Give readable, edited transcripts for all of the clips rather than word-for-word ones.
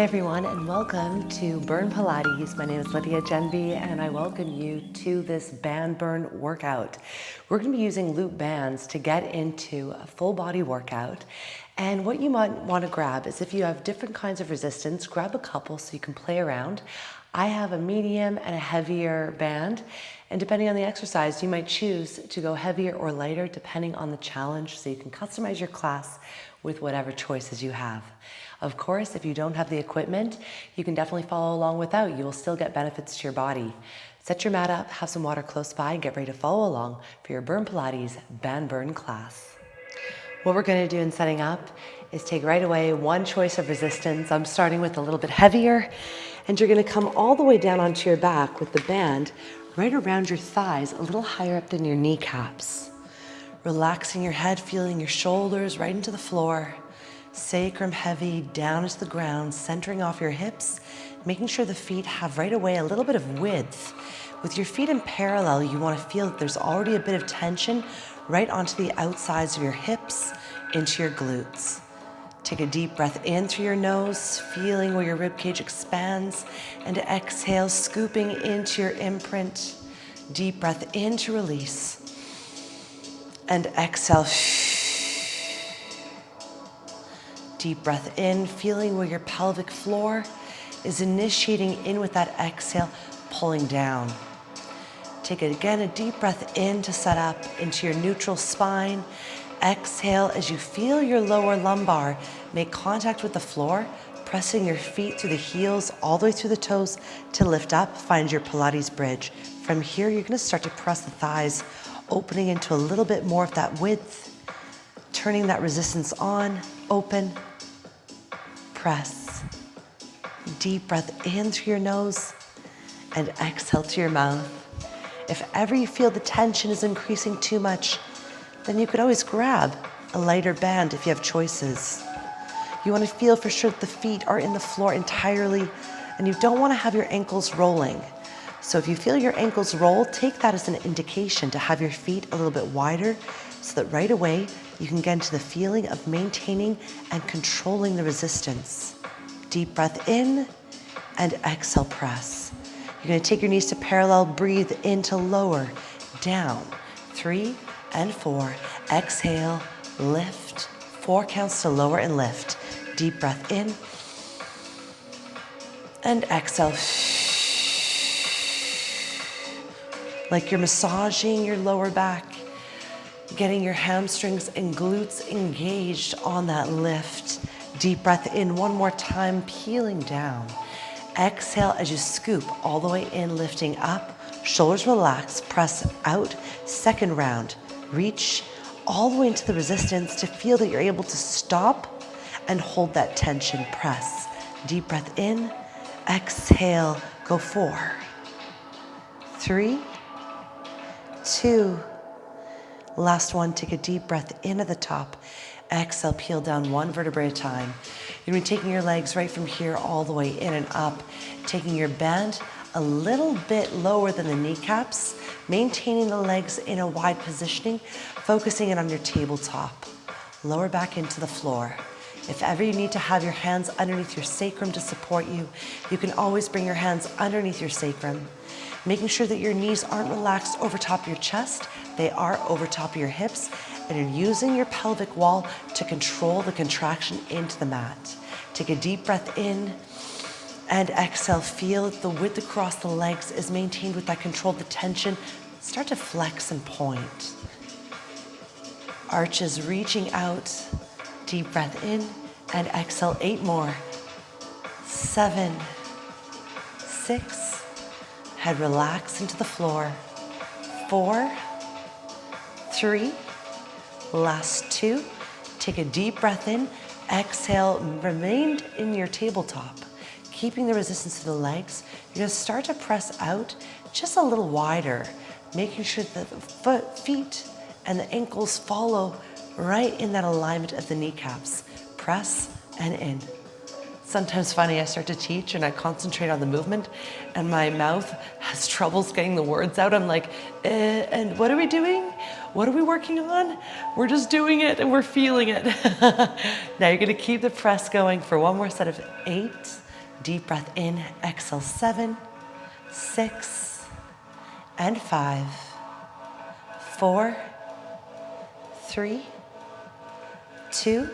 Hey everyone, and welcome to Burn Pilates. My name is Lydia Genby, and I welcome you to this band burn workout. We're going to be using loop bands to get into a full body workout. And what you might want to grab is, if you have different kinds of resistance, grab a couple so you can play around. I have a medium and a heavier band, and depending on the exercise, you might choose to go heavier or lighter depending on the challenge, so you can customize your class with whatever choices you have. Of course, if you don't have the equipment, you can definitely follow along without. You will still get benefits to your body. Set your mat up, have some water close by, and get ready to follow along for your Burn Pilates band burn class. What we're going to do in setting up is take right away one choice of resistance. I'm starting with a little bit heavier, and you're going to come all the way down onto your back with the band right around your thighs, a little higher up than your kneecaps. Relaxing your head, feeling your shoulders right into the floor. Sacrum heavy, down into the ground, centering off your hips, making sure the feet have right away a little bit of width. With your feet in parallel, you want to feel that there's already a bit of tension right onto the outsides of your hips, into your glutes. Take a deep breath in through your nose, feeling where your ribcage expands, and exhale, scooping into your imprint. Deep breath in to release, and exhale. Deep breath in, feeling where your pelvic floor is initiating in with that exhale, pulling down. Take again a deep breath in to set up into your neutral spine. Exhale as you feel your lower lumbar make contact with the floor, pressing your feet through the heels all the way through the toes to lift up. Find your Pilates bridge. From here, you're going to start to press the thighs, opening into a little bit more of that width, turning that resistance on, open, press. Deep breath in through your nose and exhale to your mouth. If ever you feel the tension is increasing too much, then you could always grab a lighter band if you have choices. You want to feel for sure that the feet are in the floor entirely, and you don't want to have your ankles rolling. So if you feel your ankles roll, take that as an indication to have your feet a little bit wider, so that right away you can get into the feeling of maintaining and controlling the resistance. Deep breath in and exhale, press. You're going to take your knees to parallel, breathe in to lower, down, 3 and 4. Exhale, lift, 4 counts to lower and lift. Deep breath in and exhale. Like you're massaging your lower back, getting your hamstrings and glutes engaged on that lift. Deep breath in one more time, peeling down. Exhale as you scoop all the way in, lifting up. Shoulders relax, press out. Second round, reach all the way into the resistance to feel that you're able to stop and hold that tension. Press. Deep breath in, exhale, go 4, 3, 2, last one. Take a deep breath in at the top. Exhale, peel down 1 vertebrae at a time. You're going to be taking your legs right from here all the way in and up, taking your band a little bit lower than the kneecaps, maintaining the legs in a wide positioning, focusing in on your tabletop. Lower back into the floor. If ever you need to have your hands underneath your sacrum to support you, you can always bring your hands underneath your sacrum, making sure that your knees aren't relaxed over top of your chest. They are over top of your hips, and you're using your pelvic wall to control the contraction into the mat. Take a deep breath in and exhale. Feel that the width across the legs is maintained with that control. The tension start to flex and point. Arches reaching out. Deep breath in and exhale. 8 more. 7, 6. Head relax into the floor. 4, 3, last 2. Take a deep breath in, exhale, remain in your tabletop. Keeping the resistance to the legs, you're going to start to press out just a little wider, making sure that the feet and the ankles follow right in that alignment of the kneecaps. Press and in. Sometimes funny, I start to teach and I concentrate on the movement and my mouth has troubles getting the words out. I'm like, and what are we doing? What are we working on? We're just doing it and we're feeling it. Now you're gonna keep the press going for one more set of 8, Deep breath in, exhale, 7, 6, and 5, 4, 3, 2,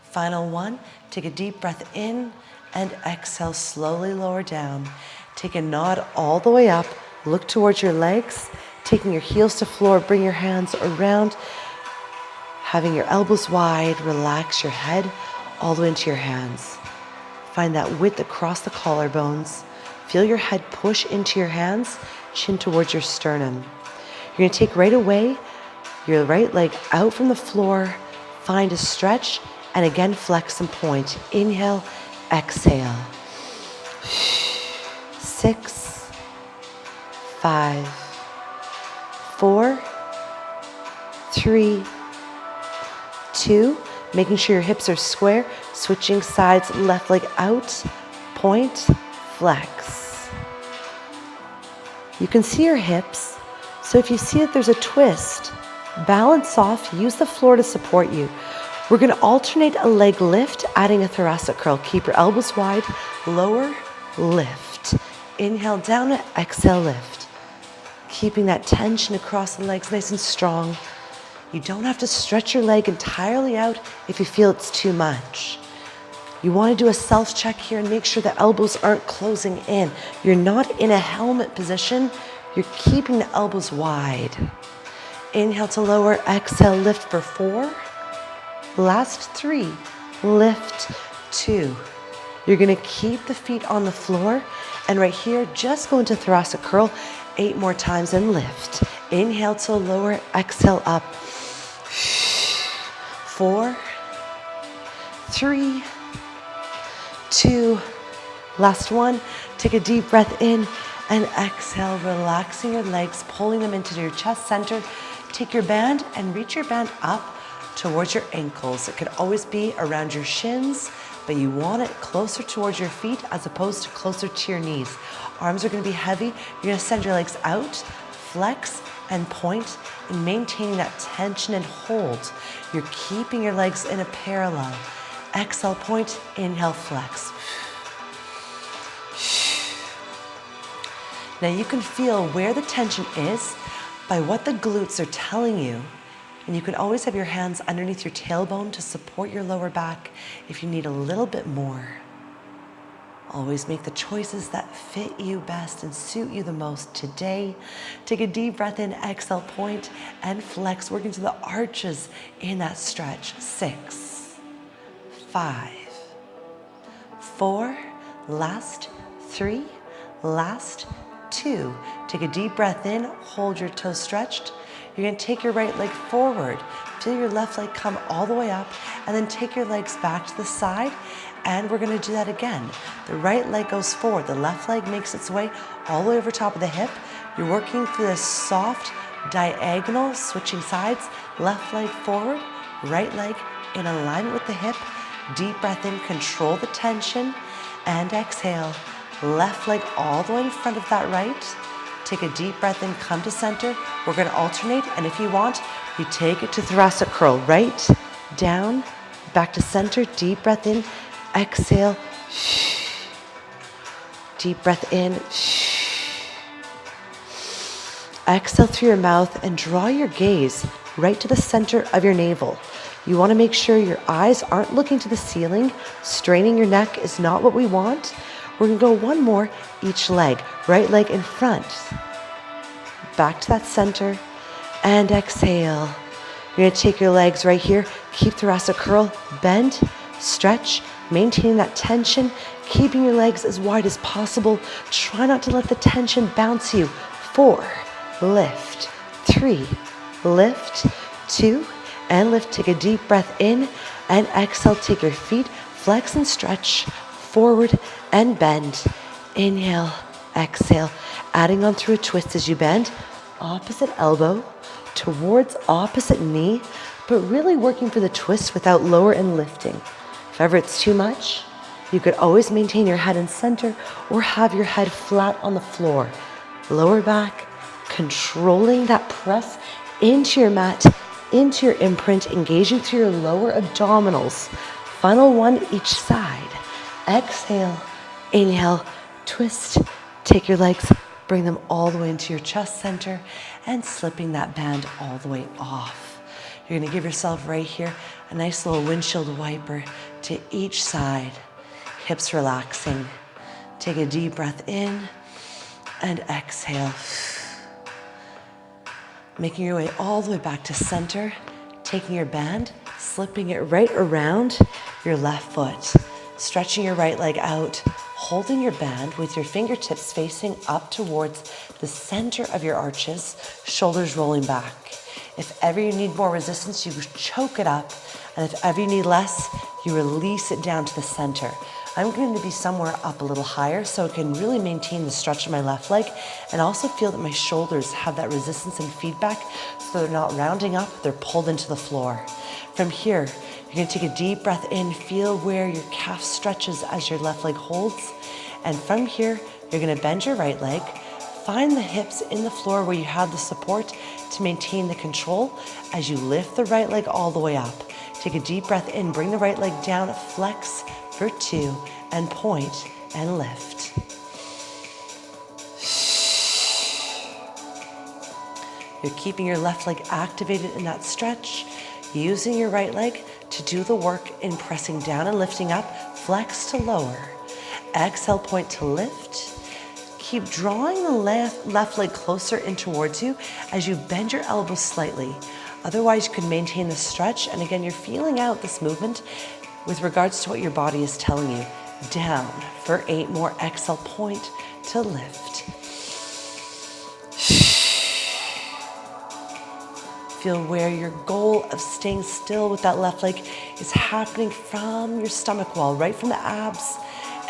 final 1. Take a deep breath in and exhale, slowly lower down. Take a nod all the way up, look towards your legs, taking your heels to floor, bring your hands around, having your elbows wide, relax your head all the way into your hands. Find that width across the collarbones. Feel your head push into your hands, chin towards your sternum. You're going to take right away your right leg out from the floor, find a stretch, and again flex and point. Inhale, exhale. 6, 5, 4, 3, 2, making sure your hips are square, switching sides, left leg out, point, flex. You can see your hips, so if you see that there's a twist, balance off, use the floor to support you. We're going to alternate a leg lift, adding a thoracic curl. Keep your elbows wide, lower, lift. Inhale down, exhale, lift. Keeping that tension across the legs nice and strong. You don't have to stretch your leg entirely out if you feel it's too much. You want to do a self-check here and make sure the elbows aren't closing in. You're not in a helmet position. You're keeping the elbows wide. Inhale to lower, exhale, lift for 4. Last 3, lift 2. You're going to keep the feet on the floor, and right here, just go into thoracic curl 8 more times and lift. Inhale to lower, exhale up. 4, 3, 2, last 1. Take a deep breath in and exhale, relaxing your legs, pulling them into your chest center. Take your band and reach your band up towards your ankles. It could always be around your shins, but you want it closer towards your feet as opposed to closer to your knees. Arms are going to be heavy. You're going to send your legs out, flex, and point, and maintaining that tension and hold. You're keeping your legs in a parallel. Exhale, point, inhale, flex. Now you can feel where the tension is by what the glutes are telling you. And you can always have your hands underneath your tailbone to support your lower back if you need a little bit more. Always make the choices that fit you best and suit you the most today. Take a deep breath in, exhale, point, and flex, working to the arches in that stretch. 6, 5, 4, last 3, last 2. Take a deep breath in, hold your toes stretched. You're going to take your right leg forward, feel your left leg come all the way up, and then take your legs back to the side, and we're going to do that again. The right leg goes forward, the left leg makes its way all the way over top of the hip. You're working through this soft diagonal, switching sides, left leg forward, right leg in alignment with the hip. Deep breath in, control the tension, and exhale. Left leg all the way in front of that right. Take a deep breath in, come to center. We're going to alternate, and if you want, you take it to thoracic curl. Right, down, back to center. Deep breath in, exhale. Deep breath in. Exhale through your mouth and draw your gaze right to the center of your navel. You want to make sure your eyes aren't looking to the ceiling. Straining your neck is not what we want. We're going to go one more each leg. Right leg in front. Back to that center. And exhale. You're going to take your legs right here. Keep thoracic curl. Bend. Stretch. Maintaining that tension. Keeping your legs as wide as possible. Try not to let the tension bounce you. 4. Lift. 3. Lift. 2. And lift. Take a deep breath in. And exhale. Take your feet. Flex and stretch. Forward and bend. Inhale, exhale. Adding on through a twist as you bend. Opposite elbow towards opposite knee, but really working for the twist without lower and lifting. If ever it's too much, you could always maintain your head in center or have your head flat on the floor. Lower back, controlling that press into your mat, into your imprint, engaging through your lower abdominals. Final 1 each side. Exhale, Inhale, twist, take your legs, bring them all the way into your chest center and slipping that band all the way off. You're gonna give yourself right here a nice little windshield wiper to each side. Hips relaxing. Take a deep breath in and exhale. Making your way all the way back to center, taking your band, slipping it right around your left foot, stretching your right leg out, holding your band with your fingertips facing up towards the center of your arches, shoulders rolling back. If ever you need more resistance, you choke it up, and if ever you need less, you release it down to the center. I'm going to be somewhere up a little higher so I can really maintain the stretch of my left leg and also feel that my shoulders have that resistance and feedback so they're not rounding up, they're pulled into the floor. From here, you're going to take a deep breath in, feel where your calf stretches as your left leg holds. And from here, you're going to bend your right leg, find the hips in the floor where you have the support to maintain the control as you lift the right leg all the way up. Take a deep breath in, bring the right leg down, flex for 2, and point and lift. You're keeping your left leg activated in that stretch, using your right leg to do the work in pressing down and lifting up, flex to lower. Exhale, point to lift. Keep drawing the left leg closer in towards you as you bend your elbows slightly. Otherwise, you can maintain the stretch. And again, you're feeling out this movement with regards to what your body is telling you. Down for 8 more. Exhale, point to lift. Feel where your goal of staying still with that left leg is happening from your stomach wall, right from the abs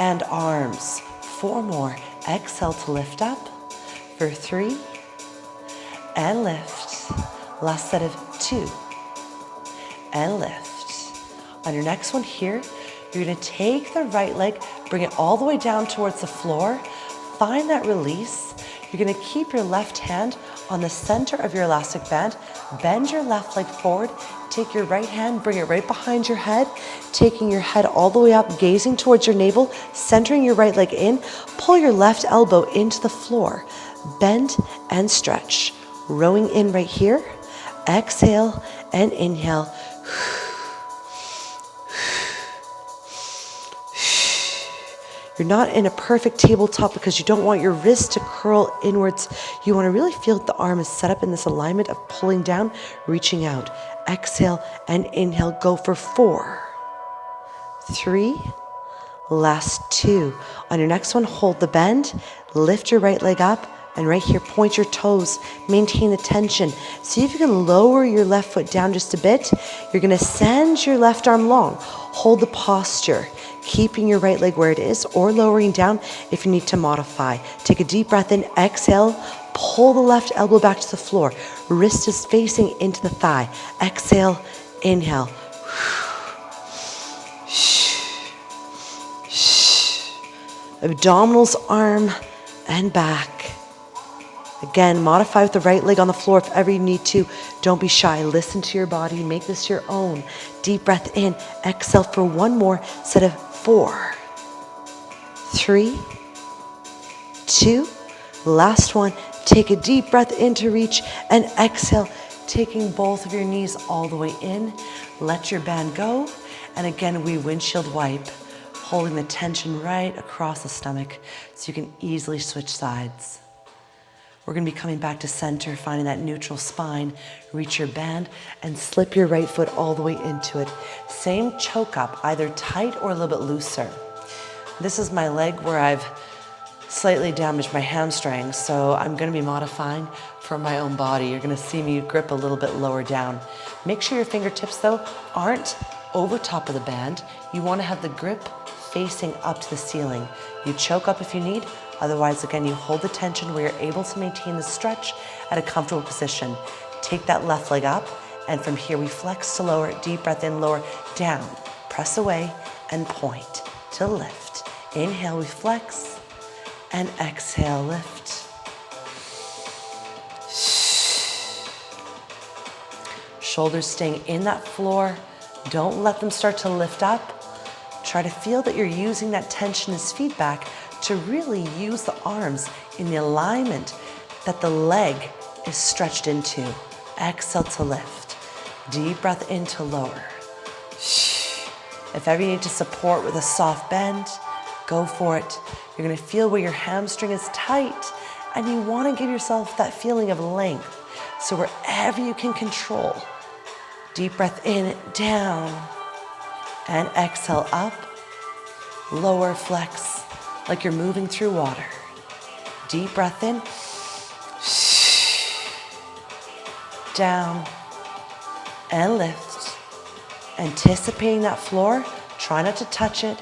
and arms. 4 more. Exhale to lift up for 3 and lift. Last set of 2 and lift. On your next one here, you're gonna take the right leg, bring it all the way down towards the floor. Find that release. You're gonna keep your left hand on the center of your elastic band. Bend your left leg forward. Take your right hand, bring it right behind your head, taking your head all the way up, gazing towards your navel, centering your right leg in. Pull your left elbow into the floor. Bend and stretch. Rowing in right here. Exhale and inhale. You're not in a perfect tabletop because you don't want your wrist to curl inwards. You want to really feel that the arm is set up in this alignment of pulling down, reaching out. Exhale and inhale. Go for 4, 3, last 2. On your next one, hold the bend, lift your right leg up, and right here, point your toes, maintain the tension. See if you can lower your left foot down just a bit. You're gonna send your left arm long. Hold the posture, keeping your right leg where it is or lowering down if you need to modify. Take a deep breath in, exhale, pull the left elbow back to the floor. Wrist is facing into the thigh. Exhale, inhale. Abdominals, arm, and back. Again, modify with the right leg on the floor if ever you need to. Don't be shy. Listen to your body. Make this your own. Deep breath in. Exhale for 1 more set of 4, 3, 2. Last one. Take a deep breath in to reach and exhale, taking both of your knees all the way in. Let your band go. And again, we windshield wipe, holding the tension right across the stomach so you can easily switch sides. We're gonna be coming back to center, finding that neutral spine, reach your band, and slip your right foot all the way into it. Same choke up, either tight or a little bit looser. This is my leg where I've slightly damaged my hamstring, so I'm gonna be modifying for my own body. You're gonna see me grip a little bit lower down. Make sure your fingertips, though, aren't over top of the band. You wanna have the grip facing up to the ceiling. You choke up if you need. Otherwise, again, you hold the tension where you're able to maintain the stretch at a comfortable position. Take that left leg up, and from here we flex to lower, deep breath in, lower, down, press away, and point to lift. Inhale, we flex, and exhale, lift. Shoulders staying in that floor. Don't let them start to lift up. Try to feel that you're using that tension as feedback to really use the arms in the alignment that the leg is stretched into. Exhale to lift. Deep breath in to lower. If ever you need to support with a soft bend, go for it. You're gonna feel where your hamstring is tight and you wanna give yourself that feeling of length. So wherever you can control, deep breath in, down, and exhale up. Lower, flex, like you're moving through water. Deep breath in, down, and lift. Anticipating that floor, try not to touch it.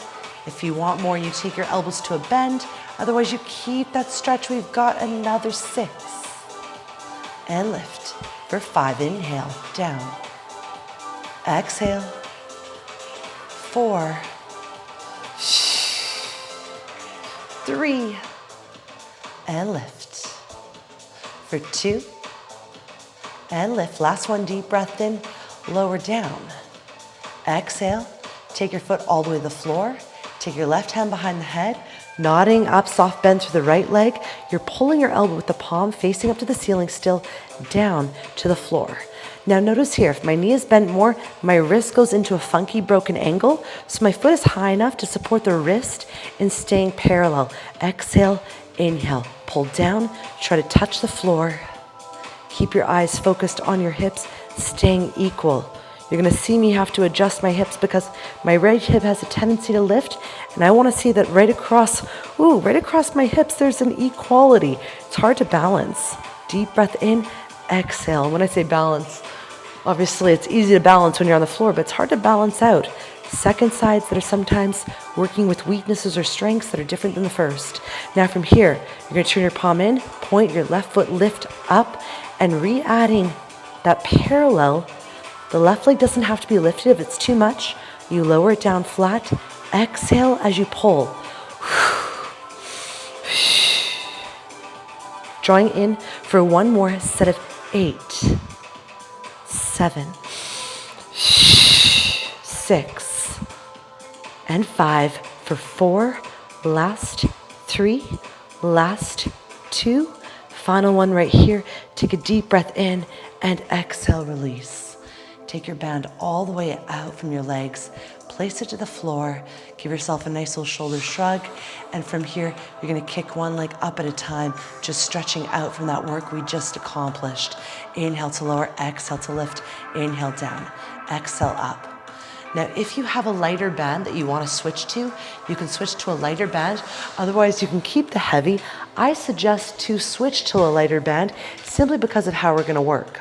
If you want more, you take your elbows to a bend. Otherwise, you keep that stretch. We've got another 6. And lift for 5. Inhale, down. Exhale. 4. 3. And lift. For 2. And lift. Last one, deep breath in, lower down. Exhale. Take your foot all the way to the floor. Take your left hand behind the head, nodding up, soft bend through the right leg. You're pulling your elbow with the palm facing up to the ceiling, still down to the floor. Now notice here, if my knee is bent more, my wrist goes into a funky broken angle, so my foot is high enough to support the wrist in staying parallel. Exhale, inhale, pull down, try to touch the floor. Keep your eyes focused on your hips, staying equal. You're gonna see me have to adjust my hips because my right hip has a tendency to lift, and I wanna see that right across my hips, there's an equality. It's hard to balance. Deep breath in, exhale. When I say balance, obviously it's easy to balance when you're on the floor, but it's hard to balance out. Second sides that are sometimes working with weaknesses or strengths that are different than the first. Now from here, you're gonna turn your palm in, point your left foot, lift up, and re-adding that parallel. The left leg doesn't have to be lifted. If it's too much, you lower it down flat. Exhale as you pull. Drawing in for one more set of 8, 7, 6, and 5 for 4, last 3, last 2, final one right here. Take a deep breath in and exhale, release. Take your band all the way out from your legs, place it to the floor, give yourself a nice little shoulder shrug, and from here, you're gonna kick one leg up at a time, just stretching out from that work we just accomplished. Inhale to lower, exhale to lift, inhale down, exhale up. Now, if you have a lighter band that you wanna switch to, you can switch to a lighter band. Otherwise, you can keep the heavy. I suggest to switch to a lighter band simply because of how we're gonna work.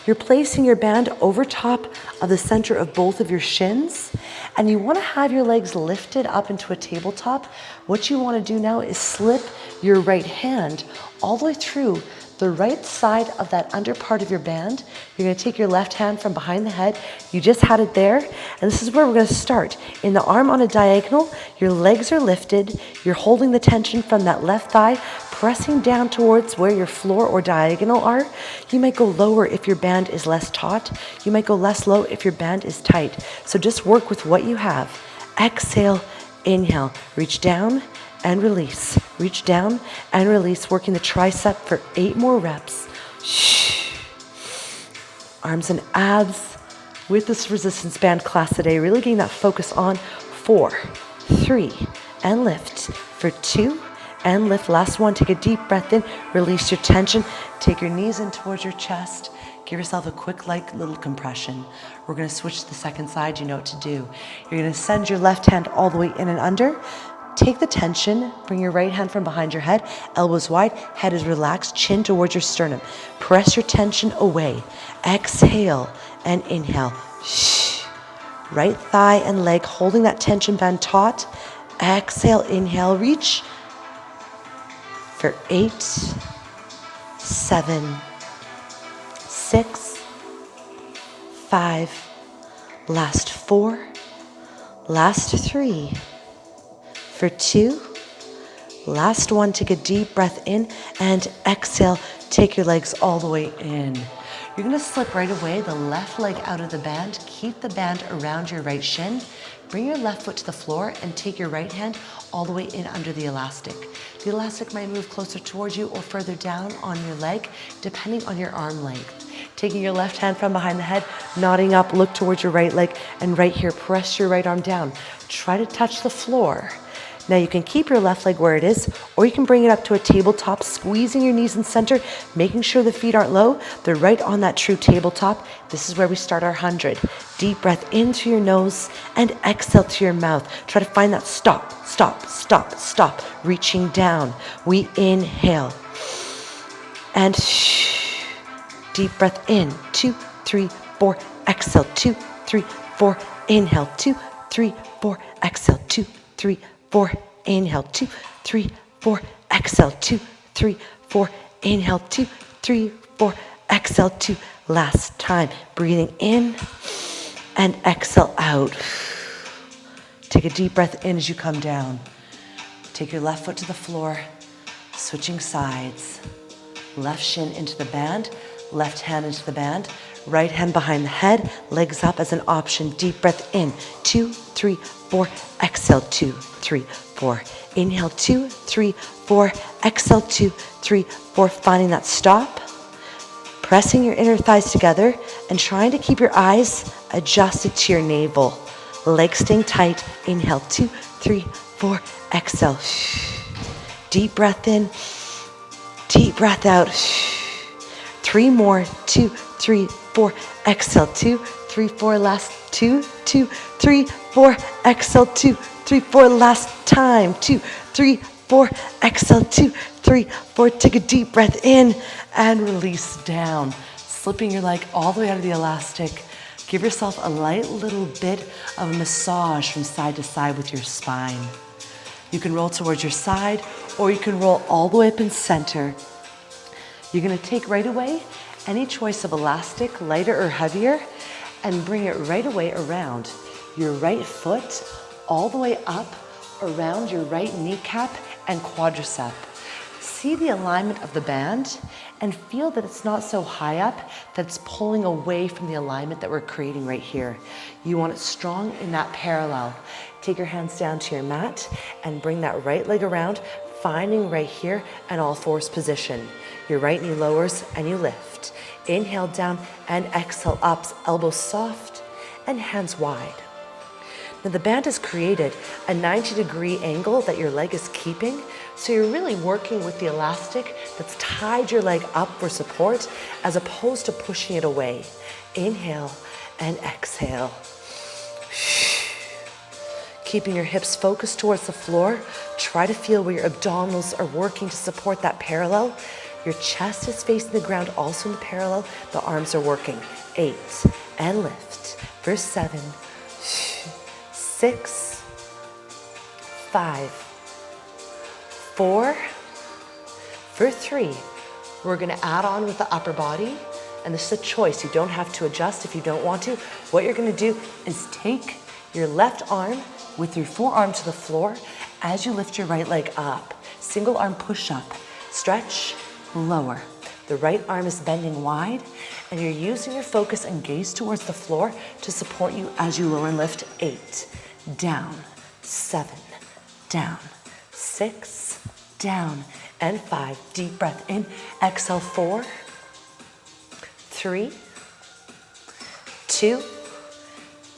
You're placing your band over top of the center of both of your shins, and you wanna have your legs lifted up into a tabletop. What you wanna do now is slip your right hand all the way through the right side of that under part of your band. You're gonna take your left hand from behind the head. You just had it there, and this is where we're gonna start. In the arm on a diagonal, your legs are lifted. You're holding the tension from that left thigh, pressing down towards where your floor or diagonal are. You might go lower if your band is less taut. You might go less low if your band is tight. So just work with what you have. Exhale, inhale, reach down and release. Reach down and release, working the tricep for 8 more reps. Arms and abs with this resistance band class today, really getting that focus on 4, 3, and lift. For 2, and lift. Last one, take a deep breath in, release your tension. Take your knees in towards your chest. Give yourself a quick, light little compression. We're gonna switch to the second side, you know what to do. You're gonna send your left hand all the way in and under. Take the tension, bring your right hand from behind your head, elbows wide, head is relaxed, chin towards your sternum. Press your tension away. Exhale and inhale. Right thigh and leg holding that tension band taut. Exhale, inhale, reach for 8, 7, 6, 5, last 4, last 3, for 2, last one. Take a deep breath in and exhale Take your legs all the way in. You're gonna slip right away the left leg out of the band. Keep the band around your right shin. Bring your left foot to the floor and take your right hand all the way in under the elastic. The elastic might move closer towards you or further down on your leg, depending on your arm length. Taking your left hand from behind the head, nodding up, look towards your right leg, and right here, press your right arm down. Try to touch the floor. Now you can keep your left leg where it is, or you can bring it up to a tabletop, squeezing your knees in center, making sure the feet aren't low. They're right on that true tabletop. This is where we start our 100. Deep breath in through your nose and exhale to your mouth. Try to find that stop, stop, stop, stop, reaching down. We inhale and deep breath in, 2, 3, 4, exhale, 2, 3, 4, inhale, 2, 3, 4, exhale, 2, 3, 4, inhale, 2, 3, 4, exhale, 2, 3, 4, inhale, 2, 3, 4, exhale, 2. Last time, breathing in and exhale out. Take a deep breath in as you come down. Take your left foot to the floor, switching sides. Left shin into the band, left hand into the band, right hand behind the head, legs up as an option. Deep breath in, 2, 3, 4, exhale, 2, 3, 4. Inhale, 2, 3, 4, exhale, 2, 3, 4. Finding that stop, pressing your inner thighs together and trying to keep your eyes adjusted to your navel. Legs staying tight. Inhale, 2, 3, 4, exhale. Deep breath in, deep breath out. 3 more, 2, 3, 4, exhale, 2, 3, 4, last 2, 2, 3, 4, exhale, 2, 3, 4, last time, 2, 3, 4, exhale, 2, 3, 4, take a deep breath in and release down. Slipping your leg all the way out of the elastic. Give yourself a light little bit of a massage from side to side with your spine. You can roll towards your side or you can roll all the way up in center. You're gonna take right away any choice of elastic, lighter or heavier, and bring it right away around your right foot, all the way up around your right kneecap and quadricep. See the alignment of the band and feel that it's not so high up that it's pulling away from the alignment that we're creating right here. You want it strong in that parallel. Take your hands down to your mat and bring that right leg around, finding right here an all fours position. Your right knee lowers and you lift. Inhale down and exhale up, elbows soft and hands wide. Now the band has created a 90-degree angle that your leg is keeping, so you're really working with the elastic that's tied your leg up for support as opposed to pushing it away. Inhale and exhale. Keeping your hips focused towards the floor, try to feel where your abdominals are working to support that parallel. Your chest is facing the ground, also in the parallel. The arms are working. 8, and lift. For 7, 6, 5, 4, for 3. We're gonna add on with the upper body, and this is a choice. You don't have to adjust if you don't want to. What you're gonna do is take your left arm with your forearm to the floor as you lift your right leg up. Single arm push up, stretch, lower. The right arm is bending wide and you're using your focus and gaze towards the floor to support you as you lower and lift. 8, down, 7, down, 6, down, and 5. Deep breath in, exhale, 4, 3, 2.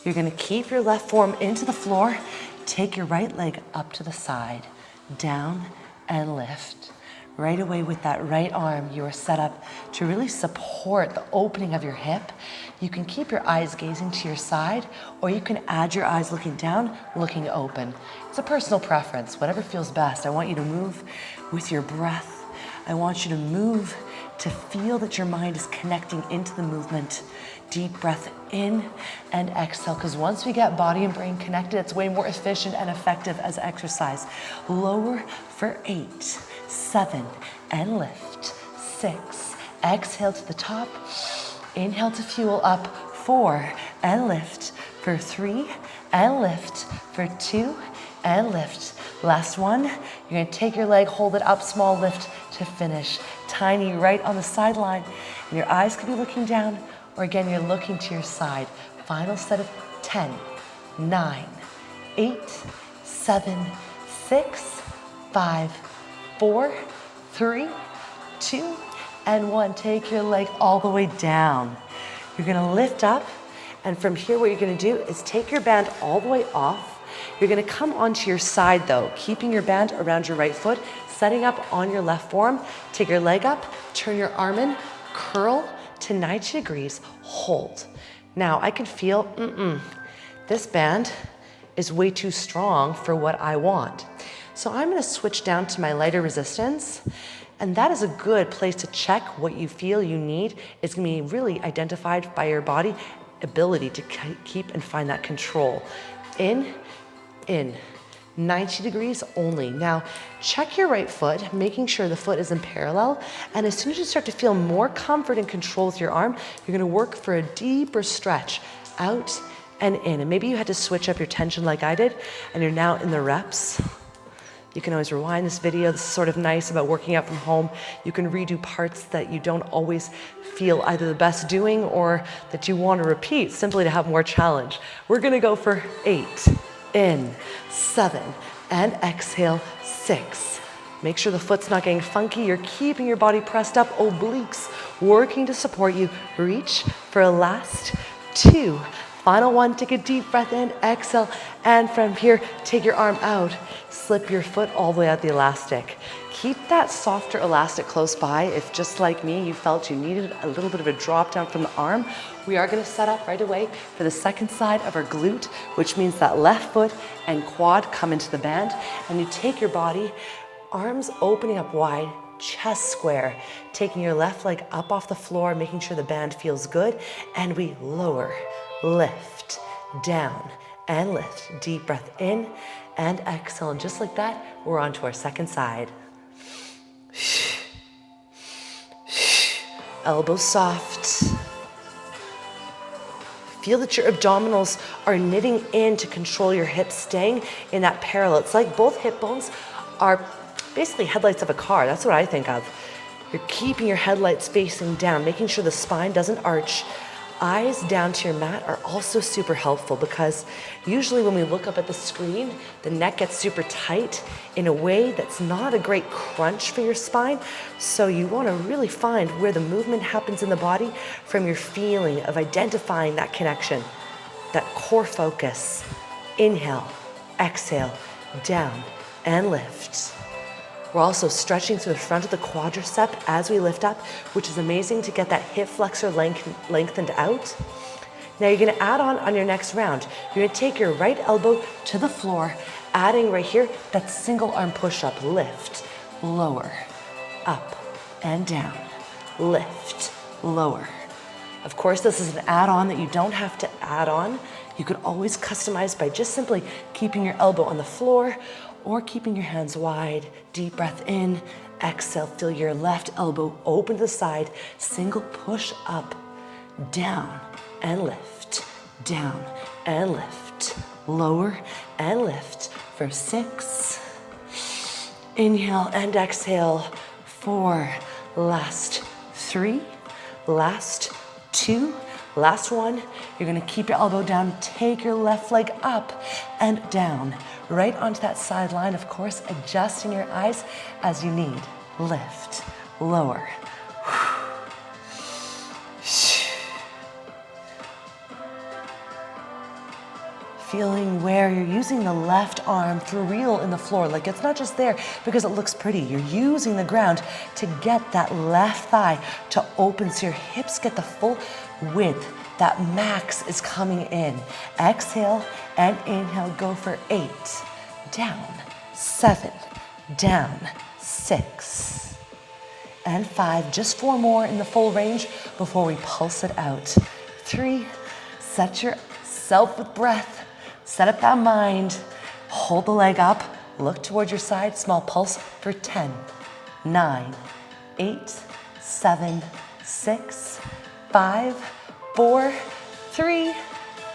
You're gonna keep your left forearm into the floor, take your right leg up to the side, down and lift. Right away with that right arm, you are set up to really support the opening of your hip. You can keep your eyes gazing to your side, or you can add your eyes looking down, looking open. It's a personal preference, whatever feels best. I want you to move with your breath. I want you to move to feel that your mind is connecting into the movement. Deep breath in and exhale, because once we get body and brain connected, it's way more efficient and effective as exercise. Lower for 8, 7, and lift. 6, exhale to the top. Inhale to fuel up. 4, and lift. For 3, and lift. For 2, and lift. Last one, you're gonna take your leg, hold it up, small lift to finish. tiny right on the sideline. And your eyes could be looking down, or again, you're looking to your side. Final set of 10, 9, 8, 7, 6, 5, 4, 3, 2, and 1. Take your leg all the way down. You're gonna lift up, and from here what you're gonna do is take your band all the way off. You're gonna come onto your side though, keeping your band around your right foot, setting up on your left forearm. Take your leg up, turn your arm in, curl to 90 degrees, hold. Now I can feel, this band is way too strong for what I want. So I'm gonna switch down to my lighter resistance, and that is a good place to check what you feel you need. It's gonna be really identified by your body ability to keep and find that control. In, 90 degrees only. Now, check your right foot, making sure the foot is in parallel, and as soon as you start to feel more comfort and control with your arm, you're gonna work for a deeper stretch, out and in. And maybe you had to switch up your tension like I did, and you're now in the reps. You can always rewind this video. This is sort of nice about working out from home. You can redo parts that you don't always feel either the best doing or that you want to repeat simply to have more challenge. We're gonna go for 8, in, 7, and exhale, 6. Make sure the foot's not getting funky. You're keeping your body pressed up, obliques working to support you. Reach for a last 2. Final 1, take a deep breath in, exhale, and from here, take your arm out. Slip your foot all the way out the elastic. Keep that softer elastic close by if, just like me, you felt you needed a little bit of a drop down from the arm. We are gonna set up right away for the second side of our glute, which means that left foot and quad come into the band, and you take your body, arms opening up wide, chest square, taking your left leg up off the floor, making sure the band feels good, and we lower, lift, down, and lift. Deep breath in and exhale, and just like that, we're on to our second side. Elbows soft. Feel that your abdominals are knitting in to control your hips, staying in that parallel. It's like both hip bones are basically headlights of a car. That's what I think of. You're keeping your headlights facing down, making sure the spine doesn't arch. Eyes down to your mat are also super helpful because usually when we look up at the screen, the neck gets super tight in a way that's not a great crunch for your spine. So you want to really find where the movement happens in the body from your feeling of identifying that connection, that core focus. Inhale, exhale, down, and lift. We're also stretching through the front of the quadricep as we lift up, which is amazing to get that hip flexor lengthened out. Now you're gonna add on your next round. You're gonna take your right elbow to the floor, adding right here that single arm push-up. Lift, lower, up and down, lift, lower. Of course, this is an add-on that you don't have to add on. You could always customize by just simply keeping your elbow on the floor or keeping your hands wide. Deep breath in, exhale, feel your left elbow open to the side, single push up, down and lift, down and lift, lower and lift for 6. Inhale and exhale, 4, last 3, last 2, last 1. You're gonna keep your elbow down, take your left leg up and down, right onto that sideline, of course, adjusting your eyes as you need. Lift, lower. Feeling where you're using the left arm for real in the floor. Like it's not just there because it looks pretty. You're using the ground to get that left thigh to open so your hips get the full width. That max is coming in. Exhale and inhale, go for 8, down, 7, down, 6, and 5. Just 4 more in the full range before we pulse it out. 3, set yourself with breath, set up that mind, hold the leg up, look towards your side, small pulse for 10, 9, 8, 7, 6, 5, 4, 3,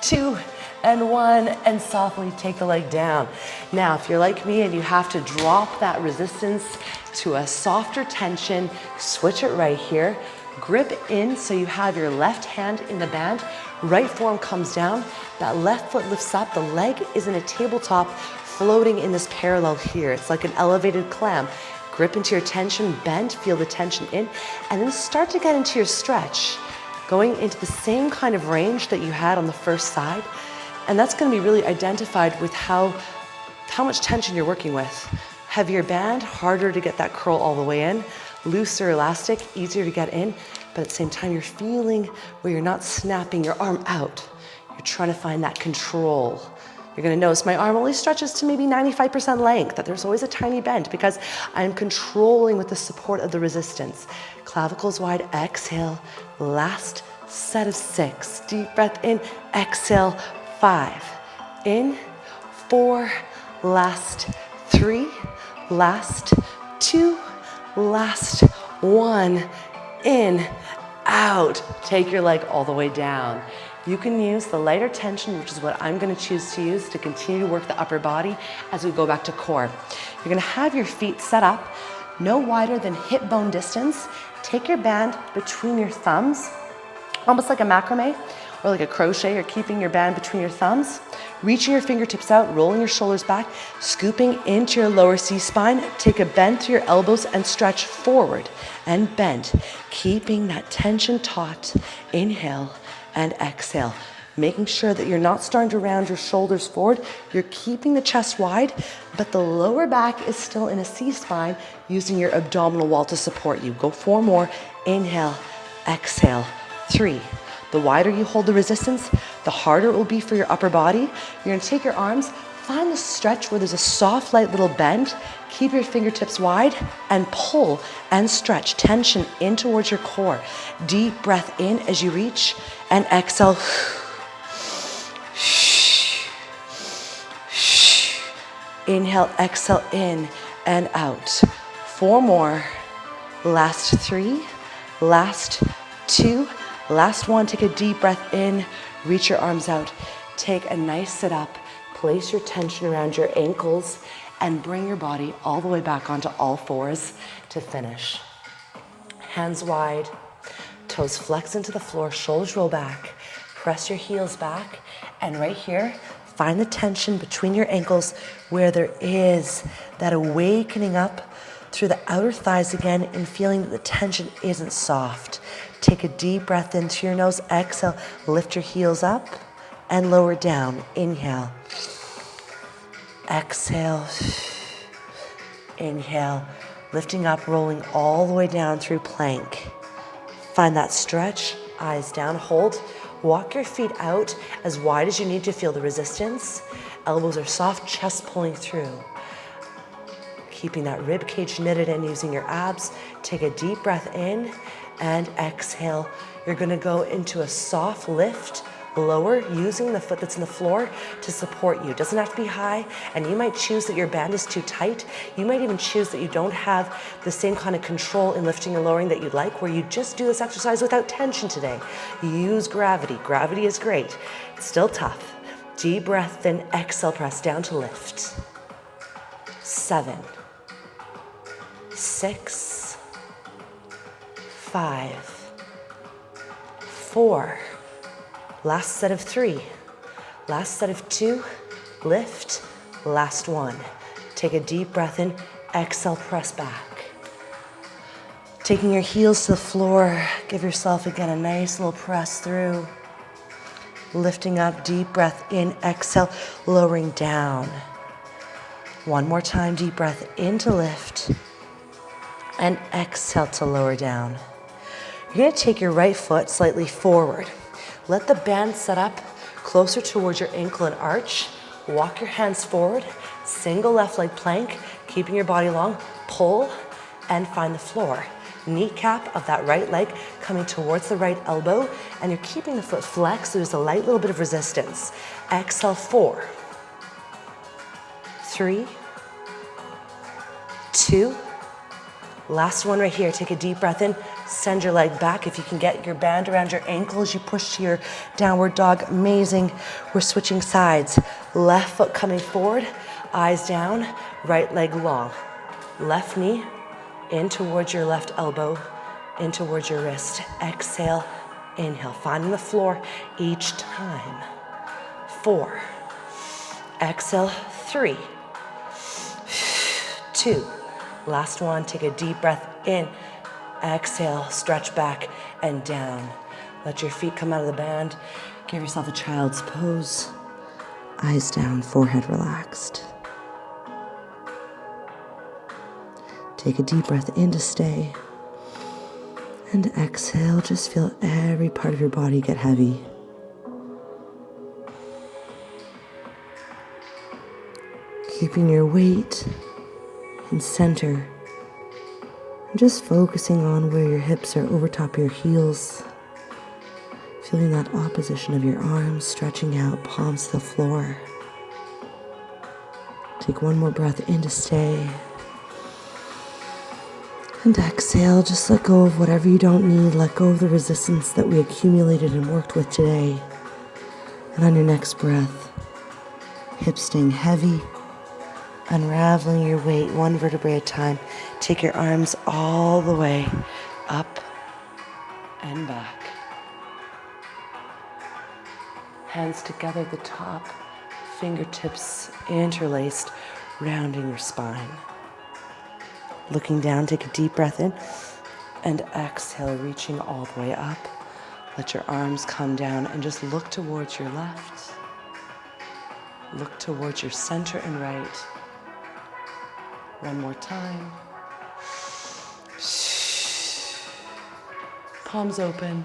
2, and one, and softly take the leg down. Now, if you're like me and you have to drop that resistance to a softer tension, switch it right here. Grip in so you have your left hand in the band, right forearm comes down, that left foot lifts up, the leg is in a tabletop floating in this parallel here. It's like an elevated clam. Grip into your tension, bend, feel the tension in, and then start to get into your stretch, going into the same kind of range that you had on the first side. And that's gonna be really identified with how much tension you're working with. Heavier band, harder to get that curl all the way in. Looser elastic, easier to get in, but at the same time you're feeling where you're not snapping your arm out. You're trying to find that control. You're gonna notice my arm only stretches to maybe 95% length, that there's always a tiny bend because I'm controlling with the support of the resistance. Clavicles wide, exhale. Last set of 6. Deep breath in, exhale, 5. In, 4, last 3, last 2, last 1. In, out. Take your leg all the way down. You can use the lighter tension, which is what I'm gonna choose to use to continue to work the upper body as we go back to core. You're gonna have your feet set up, no wider than hip bone distance. Take your band between your thumbs, almost like a macrame or like a crochet. You're keeping your band between your thumbs, reaching your fingertips out, rolling your shoulders back, scooping into your lower C-spine. Take a bend through your elbows and stretch forward and bend, keeping that tension taut. Inhale and exhale, making sure that you're not starting to round your shoulders forward. You're keeping the chest wide, but the lower back is still in a C-spine, using your abdominal wall to support you. Go 4 more. Inhale, exhale, 3. The wider you hold the resistance, the harder it will be for your upper body. You're gonna take your arms, find the stretch where there's a soft, light little bend. Keep your fingertips wide and pull and stretch tension in towards your core. Deep breath in as you reach and exhale. Inhale, exhale, in and out. 4 more. Last 3, last 2, last 1. Take a deep breath in, reach your arms out. Take a nice sit up, place your tension around your ankles, and bring your body all the way back onto all fours to finish. Hands wide, toes flex into the floor, shoulders roll back, press your heels back, and right here, find the tension between your ankles where there is that awakening up through the outer thighs again and feeling that the tension isn't soft. Take a deep breath in through your nose, exhale, lift your heels up and lower down. Inhale, exhale, inhale, lifting up, rolling all the way down through plank. Find that stretch, eyes down, hold. Walk your feet out as wide as you need to feel the resistance. Elbows are soft, chest pulling through. Keeping that rib cage knitted in using your abs. Take a deep breath in and exhale. You're gonna go into a soft lift, lower, using the foot that's in the floor to support you. It doesn't have to be high, and you might choose that your band is too tight. You might even choose that you don't have the same kind of control in lifting and lowering that you'd like, where you just do this exercise without tension today. Use gravity. Gravity is great. It's still tough. Deep breath, then exhale, press down to lift. 7, 6, 5, 4, last set of 3, last set of 2, lift, last 1. Take a deep breath in, exhale, press back. Taking your heels to the floor, give yourself again a nice little press through. Lifting up, deep breath in, exhale, lowering down. One more time, deep breath in to lift, and exhale to lower down. You're gonna take your right foot slightly forward. Let the band set up closer towards your ankle and arch. Walk your hands forward, single left leg plank, keeping your body long, pull, and find the floor. Kneecap of that right leg coming towards the right elbow, and you're keeping the foot flexed, so there's a light little bit of resistance. Exhale, 4, 3, 2, last one right here. Take a deep breath in, Send your leg back. If you can get your band around your ankle as you push to your downward dog, amazing. We're switching sides. Left foot coming forward, eyes down, right leg long. Left knee in towards your left elbow, in towards your wrist. Exhale, inhale, finding the floor each time. 4. Exhale, 3, 2. Last one, take a deep breath in. Exhale, stretch back and down. Let your feet come out of the band. Give yourself a child's pose. Eyes down, forehead relaxed. Take a deep breath in to stay. And exhale, just feel every part of your body get heavy. Keeping your weight in center. And just focusing on where your hips are over top of your heels. Feeling that opposition of your arms stretching out, palms to the floor. Take one more breath in to stay. And exhale, just let go of whatever you don't need. Let go of the resistance that we accumulated and worked with today. And on your next breath, hips staying heavy, unraveling your weight one vertebrae at a time. Take your arms all the way up and back. Hands together at the top, fingertips interlaced, rounding your spine. Looking down, take a deep breath in and exhale, reaching all the way up. Let your arms come down and just look towards your left. Look towards your center and right. One more time. Palms open.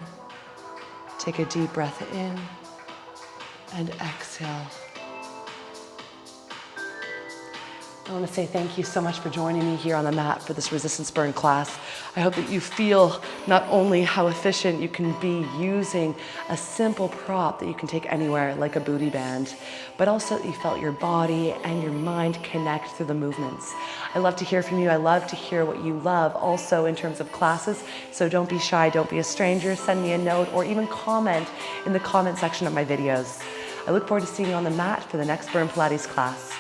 Take a deep breath in and exhale. I want to say thank you so much for joining me here on the mat for this resistance burn class. I hope that you feel not only how efficient you can be using a simple prop that you can take anywhere like a booty band, but also that you felt your body and your mind connect through the movements. I love to hear from you. I love to hear what you love also in terms of classes. So don't be shy, don't be a stranger. Send me a note or even comment in the comment section of my videos. I look forward to seeing you on the mat for the next Burn Pilates class.